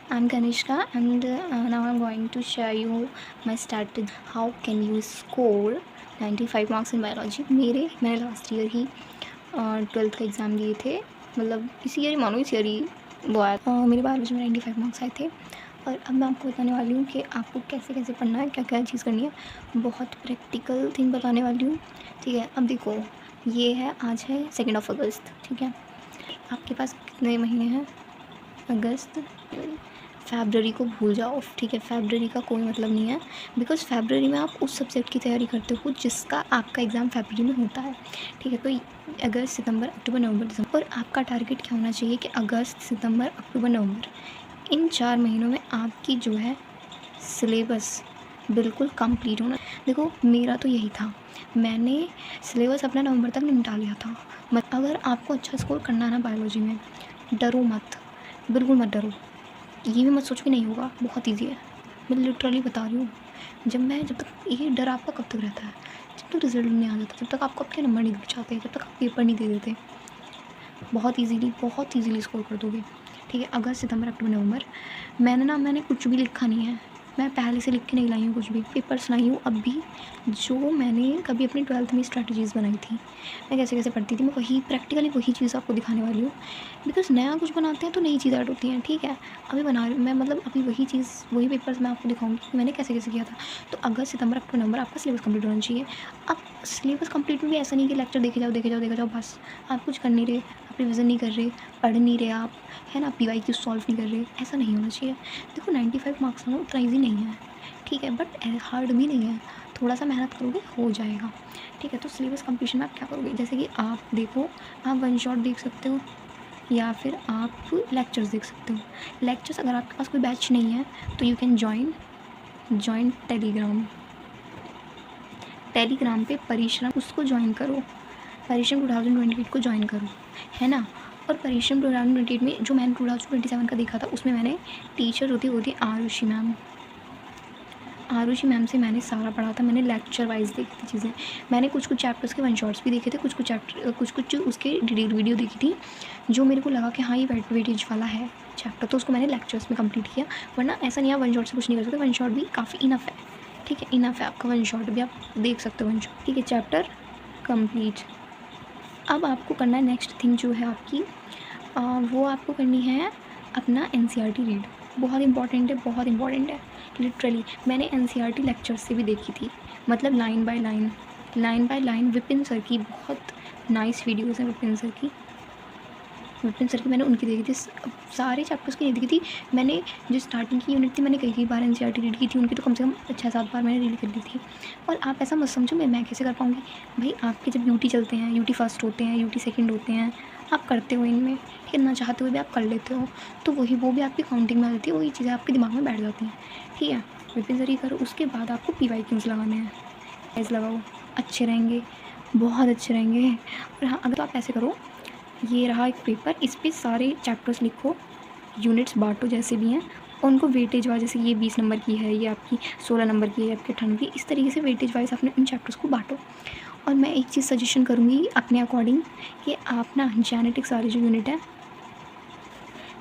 I'm Kanishka, and now I'm going to share you my strategy. How can you score 95 marks in biology? मैंने last year ही 12th का exam दिए थे, मतलब इसी year ही मानो, इस ईयर ही वो आया। मेरे बायोलॉजी में 95 मार्क्स आए थे। और अब मैं आपको बताने वाली हूँ कि आपको कैसे कैसे पढ़ना है, क्या क्या चीज़ करनी है। बहुत प्रैक्टिकल थिंग बताने वाली हूँ, ठीक है। अब देखो, ये है, आज है 2 अगस्त, ठीक है। आपके पास कितने महीने हैं? अगस्त, फरवरी को भूल जाओ, ठीक है। फरवरी का कोई मतलब नहीं है, बिकॉज़ फरवरी में आप उस सब्जेक्ट की तैयारी करते हो जिसका आपका एग्ज़ाम फरवरी में होता है, ठीक है। तो अगस्त, सितंबर, अक्टूबर, नवंबर, दिसंबर, और आपका टारगेट क्या होना चाहिए कि अगस्त, सितंबर, अक्टूबर, नवंबर, इन 4 महीनों में आपकी जो है सिलेबस बिल्कुल कंप्लीट होना। देखो, मेरा तो यही था, मैंने सिलेबस अपना नवंबर तक निपटा लिया था। अगर आपको अच्छा स्कोर करना है ना बायोलॉजी में, डरो मत, बिल्कुल मत डरो। ये भी मत सोचो कि नहीं होगा, बहुत ईजी है। मैं लिटरली बता रही हूँ, जब तक ये डर आपका कब तक रहता है, जब तक रिजल्ट नहीं आ जाता, जब तक आपको आपके नंबर नहीं दिख जाते, जब तक आप पेपर नहीं दे देते, बहुत ईजीली स्कोर कर दोगे, ठीक है। अगस्त, सितंबर, अक्टूबर, नवंबर, मैंने कुछ भी लिखा नहीं है, मैं पहले से लिख के नहीं लाई हूँ कुछ भी, पेपर्स लाई हूँ। अब भी जो मैंने कभी अपनी 12th में स्ट्रैटेजीज़ बनाई थी, मैं कैसे कैसे पढ़ती थी, मैं वही प्रैक्टिकली वही चीज़ आपको दिखाने वाली हूँ। बिकॉज़ नया कुछ बनाते हैं तो नई चीज़ ऐड होती हैं, ठीक है। अभी बना रही हूँ मैं, मतलब अभी वही चीज़, वही पेपर्स मैं आपको दिखाऊँगी कि मैंने कैसे कैसे किया था। तो अगस्त, सितंबर, अक्टूबर, नवंबर आपका सिलेबस कंप्लीट होना चाहिए। अब सिलेबस कंप्लीट में भी ऐसा नहीं कि लेक्चर देखे जाओ बस, आप कुछ कर नहीं रहे, आप रिविज़न नहीं कर रहे, पढ़ नहीं रहे आप, है ना, PYQ सॉल्व नहीं कर रहे, ऐसा नहीं होना चाहिए। देखो, 95 मार्क्स ना उतना ईजी नहीं है, ठीक है, बट हार्ड भी नहीं है। थोड़ा सा मेहनत करोगे हो जाएगा, ठीक है। तो सिलेबस कंप्लीशन में आप क्या करोगे, जैसे कि आप देखो, आप वन शॉट देख सकते हो या फिर आप लेक्चर्स देख सकते हो। लेक्चर्स, अगर आपके पास कोई बैच नहीं है तो यू कैन जॉइन टेलीग्राम पे परिश्रम, उसको ज्वाइन करो, परिश्रम 2028 को ज्वाइन करो, है ना। और परिश्रम 2028 में जो मैंने 2027 का देखा था, उसमें मैंने टीचर होती वो थी आरुषि मैम से मैंने सारा पढ़ा था। मैंने लेक्चर वाइज देखी थी चीज़ें, मैंने कुछ चैप्टर्स के वन शॉट्स भी देखे थे, कुछ उसके डिटेल वीडियो देखी थी, जो मेरे को लगा कि हाँ, ये वेटेज वाला है चैप्टर, तो उसको मैंने लेक्चर्स में कंप्लीट किया। वरना ऐसा नहीं है वन शॉट से कुछ नहीं कर सकते, वन शॉट भी काफ़ी इनफ है, ठीक है, इनफ है आपका वन शॉट भी, आप देख सकते हो वन शॉट, ठीक है। Chapter complete. अब आपको करना है नेक्स्ट थिंग जो है आपकी, वो आपको करनी है अपना NCERT रीड। बहुत इंपॉर्टेंट है लिटरली। मैंने NCERT लेक्चर से भी देखी थी, मतलब line by line Vipin sir की बहुत नाइस वीडियोज़ हैं। विपिन सर की मैंने उनकी देखी थी, सारे चैप्टर्स की नहीं देखी थी मैंने। जो स्टार्टिंग की यूनिट थी मैंने कई बार NCERT रीड की थी उनकी, तो कम से कम 6-7 बार मैंने रीड कर ली थी। और आप ऐसा मत समझो मैं कैसे कर पाऊँगी भाई, आपके जब UT चलते हैं, UT फर्स्ट होते हैं, UT सेकंड होते हैं, आप करते हो इनमें, ठीक है, ना चाहते हुए भी आप कर लेते हो, तो वो भी आपकी काउंटिंग में आ जाती है, वही चीज़ें आपके दिमाग में बैठ जाती हैं, ठीक है। विपिन सर ही करो। उसके बाद आपको PYQs लगाने हैं, ऐसे लगाओ, अच्छे रहेंगे, बहुत अच्छे रहेंगे। और हाँ, अगर तो आप ऐसे करो, ये रहा एक पेपर, इस पे सारे चैप्टर्स लिखो, यूनिट्स बांटो जैसे भी हैं, और उनको वेटेज वाइज, जैसे ये 20 नंबर की है, ये आपकी 16 नंबर की है, आपके 18 की, इस तरीके से वेटेज वाइज अपने इन चैप्टर्स को बांटो। और मैं एक चीज़ सजेशन करूँगी अपने अकॉर्डिंग कि आप ना जेनेटिक्स वाली जो यूनिट है,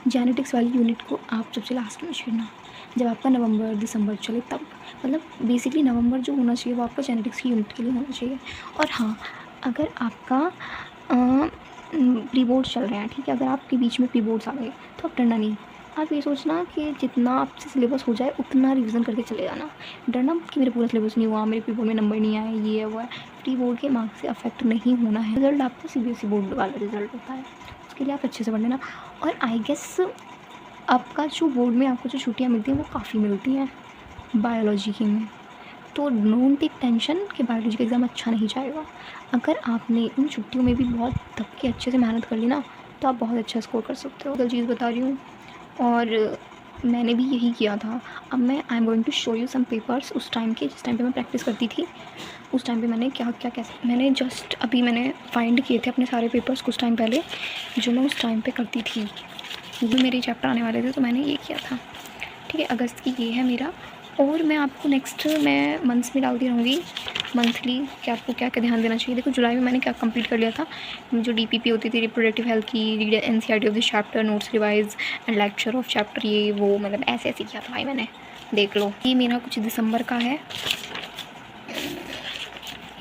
जेनेटिक्स वाली यूनिट को आप सबसे लास्ट में छेड़ना, जब आपका नवंबर दिसंबर चले तब, मतलब बेसिकली नवंबर जो होना चाहिए वो आपका जेनेटिक्स की यूनिट के लिए होना चाहिए। और हाँ, अगर आपका प्री बोर्ड्स चल रहे हैं, ठीक है, अगर आपके बीच में प्री बोर्ड्स आ गए तो आप डरना नहीं। आप ये सोचना कि जितना आपसे सिलेबस हो जाए उतना रिवीजन करके चले जाना। डरना मत कि मेरा पूरा सिलेबस नहीं हुआ, मेरे प्री बोर्ड में नंबर नहीं आए, ये है वो है। प्री बोर्ड के मार्क्स से अफेक्ट नहीं होना है, रिजल्ट आपका CBSE बोर्ड वाला रिजल्ट होता है, उसके लिए आप अच्छे से पढ़ लेना। और आई गेस आपका जो बोर्ड में आपको जो छुट्टियाँ मिलती हैं वो काफ़ी मिलती हैं बायोलॉजी की में, तो डोंट टेक टेंशन कि बायोलॉजी का एग्ज़ाम अच्छा नहीं जाएगा। अगर आपने उन छुट्टियों में भी बहुत दब के अच्छे से मेहनत कर ली ना, तो आप बहुत अच्छा स्कोर कर सकते हो। कल चीज़ बता रही हूँ, और मैंने भी यही किया था। अब मैं I am going to show you some papers उस टाइम के, जिस टाइम पे मैं प्रैक्टिस करती थी। उस टाइम पे मैंने क्या क्या कैसे, मैंने जस्ट अभी मैंने फाइंड किए थे अपने सारे पेपर्स कुछ टाइम पहले, जो मैं उस टाइम पे करती थी, वो मेरे चैप्टर आने वाले थे, तो मैंने ये किया था, ठीक है। अगस्त की ये है मेरा, और मैं आपको नेक्स्ट मैं मंथ्स में डालती रहूँगी मंथली कि आपको क्या क्या ध्यान देना चाहिए। देखो जुलाई में मैंने क्या कंप्लीट कर लिया था, जो DPP होती थी रिप्रोडक्टिव हेल्थ की, read NCERT of this chapter, notes revise and lecture of chapter, ये वो मतलब ऐसे ऐसे किया था भाई मैंने, देख लो। ये मेरा कुछ दिसंबर का है।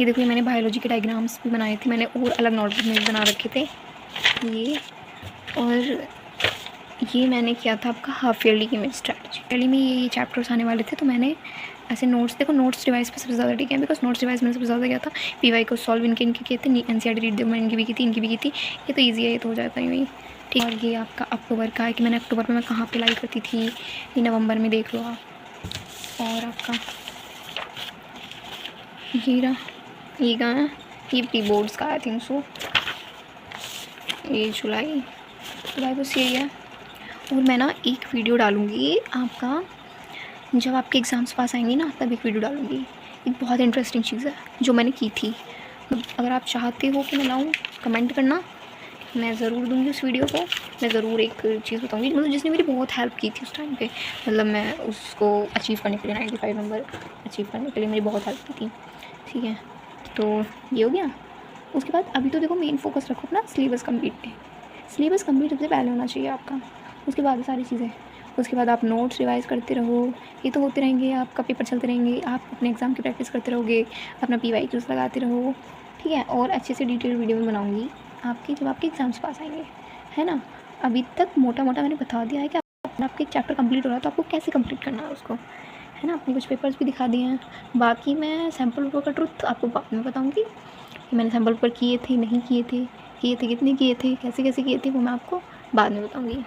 ये देखो, ये मैंने बायोलॉजी के डायग्राम्स भी बनाए थे, मैंने और अलग नोटबुक में भी बना रखे थे ये। और ये मैंने किया था आपका हाफ ईयरली की मेरी स्ट्रैटेजी। ईयरली में ये चैप्टर्स आने वाले थे, तो मैंने ऐसे नोट्स, देखो नोट्स रिवाइज पे सबसे ज़्यादा ठीक है, बिकॉज नोट्स रिवाइज मैंने सबसे ज़्यादा किया था। PY को सॉल्व इनके किए थे, NCERT रीड मैंने इनकी भी की थी, इनकी भी की थी। ये तो ईजी है, ये तो हो जाता है वही, ठीक। और ये आपका अक्टूबर का है कि मैंने अक्टूबर में मैं कहाँ अप्लाई करती थी, ये नवंबर में देख लो आप। और आपका ये रहा, ये कहाँ है, ये प्री बोर्ड्स का आई थिंक सो, ये जुलाई बस यही है। और मैं ना एक वीडियो डालूँगी आपका, जब आपके एग्ज़ाम्स पास आएंगे ना तब एक वीडियो डालूँगी। एक बहुत इंटरेस्टिंग चीज़ है जो मैंने की थी, अगर आप चाहते हो कि मैं लाऊँ कमेंट करना, मैं ज़रूर दूँगी उस वीडियो को। मैं ज़रूर एक चीज़ बताऊँगी मतलब जिसने मेरी बहुत हेल्प की थी उस टाइम पे, मतलब मैं उसको अचीव करने के लिए 95 नंबर अचीव करने के लिए मेरी बहुत हेल्प की थी, ठीक है। तो ये हो गया। उसके बाद अभी तो देखो मेन फोकस रखो अपना सिलेबस कंप्लीट पे। सिलेबस कंप्लीट सबसे पहले होना चाहिए आपका, उसके बाद सारी चीज़ें। उसके बाद आप नोट्स रिवाइज़ करते रहो, ये तो होते रहेंगे, आपका पेपर चलते रहेंगे, आप अपने एग्ज़ाम की प्रैक्टिस करते रहोगे, अपना PYQs लगाते रहो, ठीक है। और अच्छे से डिटेल वीडियो में बनाऊँगी आपकी जब आपके एग्ज़ाम्स पास आएंगे, है ना। अभी तक मोटा मोटा मैंने बता दिया है कि आपका एक चैप्टर कंप्लीट हो रहा है तो आपको कैसे कंप्लीट करना है उसको, है ना। अपने कुछ पेपर्स भी दिखा दिए हैं। बाकी मैं सैम्पल पेपर का ट्रुथ आपको बाद में बताऊँगी कि मैंने सैम्पल पेपर किए थे, नहीं किए थे, किए थे कितने किए थे, कैसे कैसे किए थे, वो मैं आपको बाद में बताऊँगी।